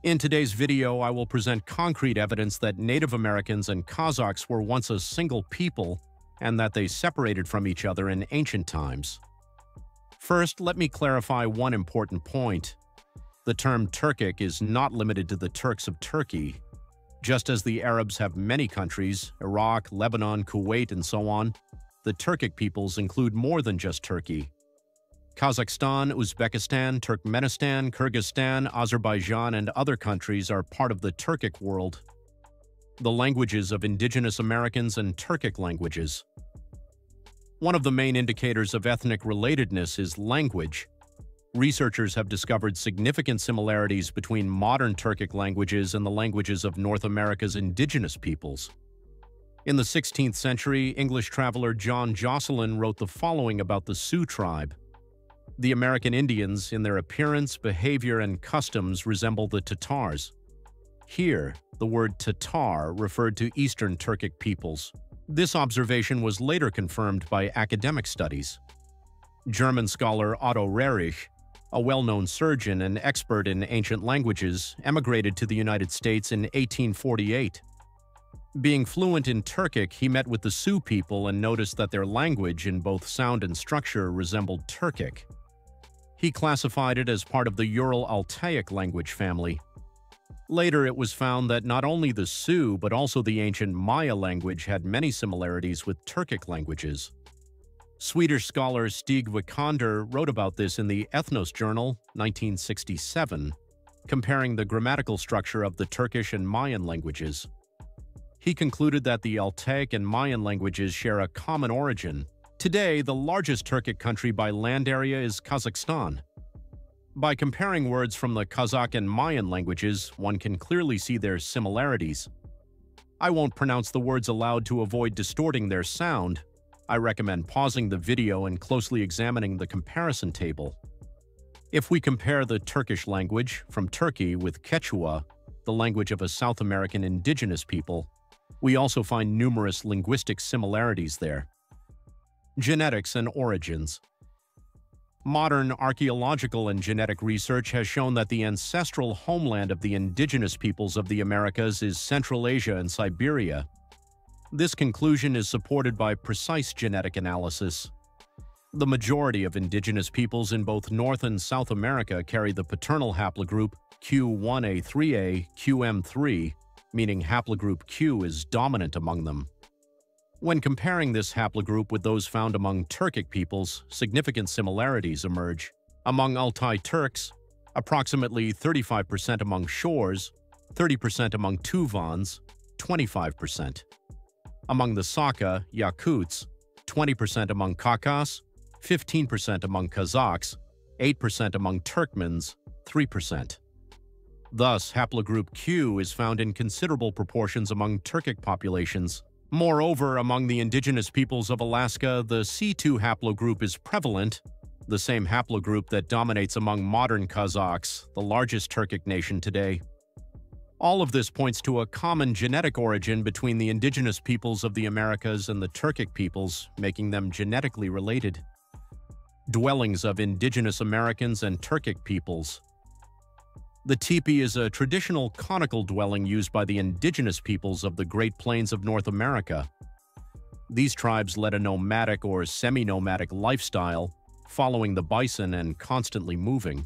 In today's video, I will present concrete evidence that Native Americans and Kazakhs were once a single people and that they separated from each other in ancient times. First, let me clarify one important point. The term Turkic is not limited to the Turks of Turkey. Just as the Arabs have many countries, Iraq, Lebanon, Kuwait, and so on, the Turkic peoples include more than just Turkey. Kazakhstan, Uzbekistan, Turkmenistan, Kyrgyzstan, Azerbaijan, and other countries are part of the Turkic world. The languages of indigenous Americans and Turkic languages. One of the main indicators of ethnic relatedness is language. Researchers have discovered significant similarities between modern Turkic languages and the languages of North America's indigenous peoples. In the 16th century, English traveler John Josselyn wrote the following about the Sioux tribe. The American Indians, in their appearance, behavior, and customs, resemble the Tatars. Here, the word Tatar referred to Eastern Turkic peoples. This observation was later confirmed by academic studies. German scholar Otto Rerich, a well-known surgeon and expert in ancient languages, emigrated to the United States in 1848. Being fluent in Turkic, he met with the Sioux people and noticed that their language, in both sound and structure, resembled Turkic. He classified it as part of the Ural-Altaic language family. Later, it was found that not only the Sioux but also the ancient Maya language had many similarities with Turkic languages. Swedish scholar Stig Wikander wrote about this in the Ethnos Journal, 1967, comparing the grammatical structure of the Turkish and Mayan languages. He concluded that the Altaic and Mayan languages share a common origin. Today, the largest Turkic country by land area is Kazakhstan. By comparing words from the Kazakh and Mayan languages, one can clearly see their similarities. I won't pronounce the words aloud to avoid distorting their sound. I recommend pausing the video and closely examining the comparison table. If we compare the Turkish language from Turkey with Quechua, the language of a South American indigenous people, we also find numerous linguistic similarities there. Genetics and origins. Modern archaeological and genetic research has shown that the ancestral homeland of the indigenous peoples of the Americas is Central Asia and Siberia. This conclusion is supported by precise genetic analysis. The majority of indigenous peoples in both North and South America carry the paternal haplogroup Q1A3A QM3, meaning haplogroup Q is dominant among them. When comparing this haplogroup with those found among Turkic peoples, significant similarities emerge. Among Altai Turks, approximately 35% among Shors, 30% among Tuvans, 25%. Among the Saka, Yakuts, 20% among Kakas, 15% among Kazakhs, 8% among Turkmens, 3%. Thus, haplogroup Q is found in considerable proportions among Turkic populations. Moreover, among the indigenous peoples of Alaska, the C2 haplogroup is prevalent, the same haplogroup that dominates among modern Kazakhs, the largest Turkic nation today. All of this points to a common genetic origin between the indigenous peoples of the Americas and the Turkic peoples, making them genetically related. Dwellings of indigenous Americans and Turkic peoples. The teepee is a traditional conical dwelling used by the indigenous peoples of the Great Plains of North America. These tribes led a nomadic or semi-nomadic lifestyle, following the bison and constantly moving.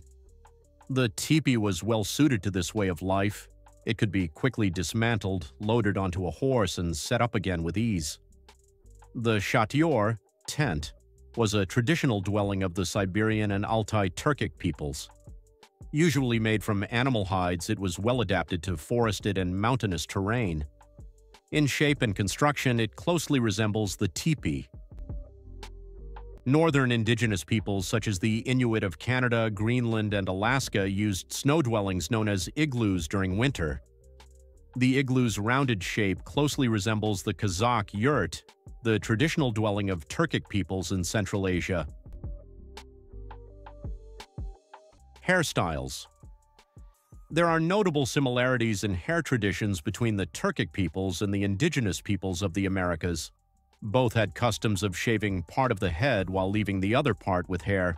The teepee was well suited to this way of life. It could be quickly dismantled, loaded onto a horse, and set up again with ease. The shatior, tent, was a traditional dwelling of the Siberian and Altai Turkic peoples. Usually made from animal hides, it was well adapted to forested and mountainous terrain. In shape and construction, it closely resembles the teepee. Northern indigenous peoples such as the Inuit of Canada, Greenland, and Alaska used snow dwellings known as igloos during winter. The igloo's rounded shape closely resembles the Kazakh yurt, the traditional dwelling of Turkic peoples in Central Asia. Hairstyles. There are notable similarities in hair traditions between the Turkic peoples and the indigenous peoples of the Americas. Both had customs of shaving part of the head while leaving the other part with hair.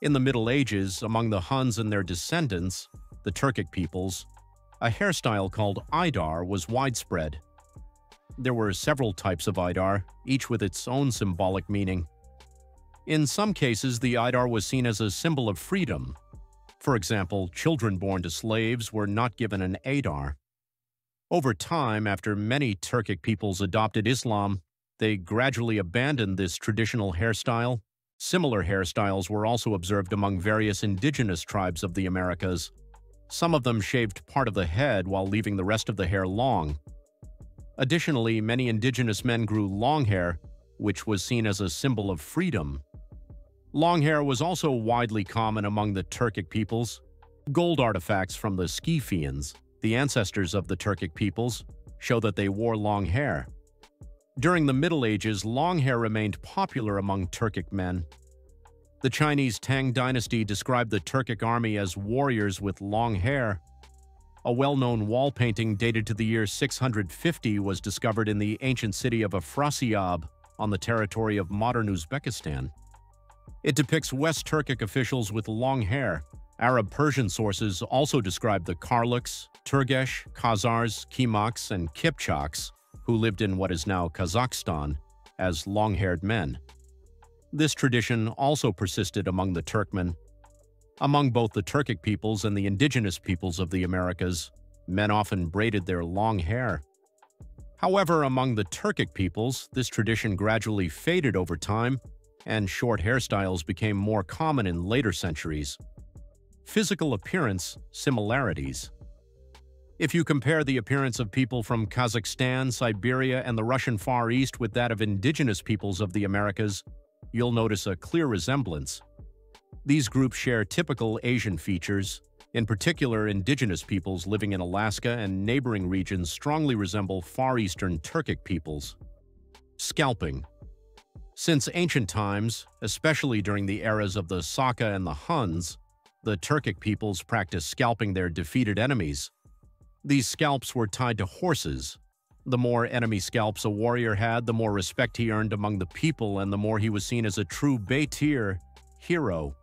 In the Middle Ages, among the Huns and their descendants, the Turkic peoples, a hairstyle called Aydar was widespread. There were several types of Aydar, each with its own symbolic meaning. In some cases, the Aydar was seen as a symbol of freedom. For example, children born to slaves were not given an Aydar. Over time, after many Turkic peoples adopted Islam, they gradually abandoned this traditional hairstyle. Similar hairstyles were also observed among various indigenous tribes of the Americas. Some of them shaved part of the head while leaving the rest of the hair long. Additionally, many indigenous men grew long hair, which was seen as a symbol of freedom. Long hair was also widely common among the Turkic peoples. Gold artifacts from the Scythians, the ancestors of the Turkic peoples, show that they wore long hair. During the Middle Ages, long hair remained popular among Turkic men. The Chinese Tang dynasty described the Turkic army as warriors with long hair. A well-known wall painting dated to the year 650 was discovered in the ancient city of Afrasiyab on the territory of modern Uzbekistan. It depicts West Turkic officials with long hair. Arab-Persian sources also describe the Karluks, Turgesh, Khazars, Kimaks, and Kipchaks, who lived in what is now Kazakhstan, as long-haired men. This tradition also persisted among the Turkmen. Among both the Turkic peoples and the indigenous peoples of the Americas, men often braided their long hair. However, among the Turkic peoples, this tradition gradually faded over time, and short hairstyles became more common in later centuries. Physical appearance similarities. If you compare the appearance of people from Kazakhstan, Siberia, and the Russian Far East with that of indigenous peoples of the Americas, you'll notice a clear resemblance. These groups share typical Asian features. In particular, indigenous peoples living in Alaska and neighboring regions strongly resemble Far Eastern Turkic peoples. Scalping. Since ancient times, especially during the eras of the Saka and the Huns, the Turkic peoples practiced scalping their defeated enemies. These scalps were tied to horses. The more enemy scalps a warrior had, the more respect he earned among the people and the more he was seen as a true Beytir hero.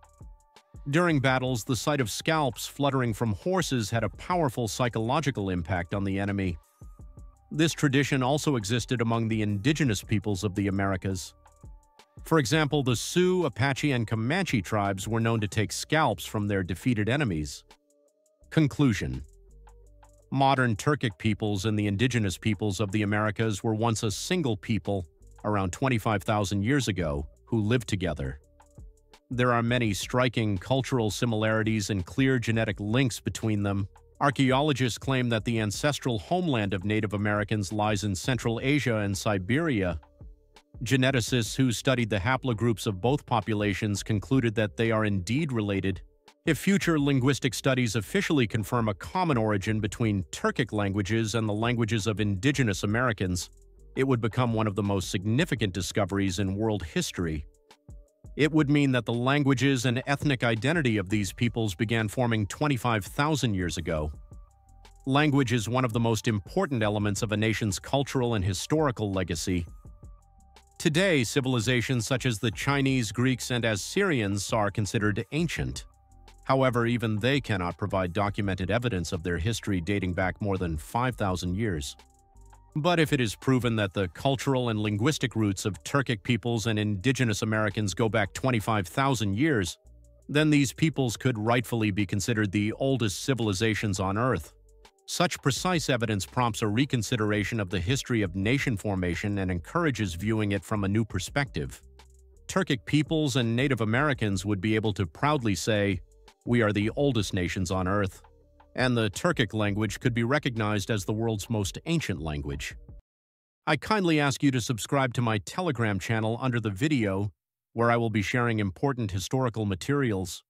During battles, the sight of scalps fluttering from horses had a powerful psychological impact on the enemy. This tradition also existed among the indigenous peoples of the Americas. For example, the Sioux, Apache, and Comanche tribes were known to take scalps from their defeated enemies. Conclusion. Modern Turkic peoples and the indigenous peoples of the Americas were once a single people, around 25,000 years ago, who lived together. There are many striking cultural similarities and clear genetic links between them. Archaeologists claim that the ancestral homeland of Native Americans lies in Central Asia and Siberia. Geneticists who studied the haplogroups of both populations concluded that they are indeed related. If future linguistic studies officially confirm a common origin between Turkic languages and the languages of indigenous Americans, it would become one of the most significant discoveries in world history. It would mean that the languages and ethnic identity of these peoples began forming 25,000 years ago. Language is one of the most important elements of a nation's cultural and historical legacy. Today, civilizations such as the Chinese, Greeks, and Assyrians are considered ancient. However, even they cannot provide documented evidence of their history dating back more than 5,000 years. But if it is proven that the cultural and linguistic roots of Turkic peoples and indigenous Americans go back 25,000 years, then these peoples could rightfully be considered the oldest civilizations on Earth. Such precise evidence prompts a reconsideration of the history of nation formation and encourages viewing it from a new perspective. Turkic peoples and Native Americans would be able to proudly say, "We are the oldest nations on Earth," and the Turkic language could be recognized as the world's most ancient language. I kindly ask you to subscribe to my Telegram channel under the video, where I will be sharing important historical materials.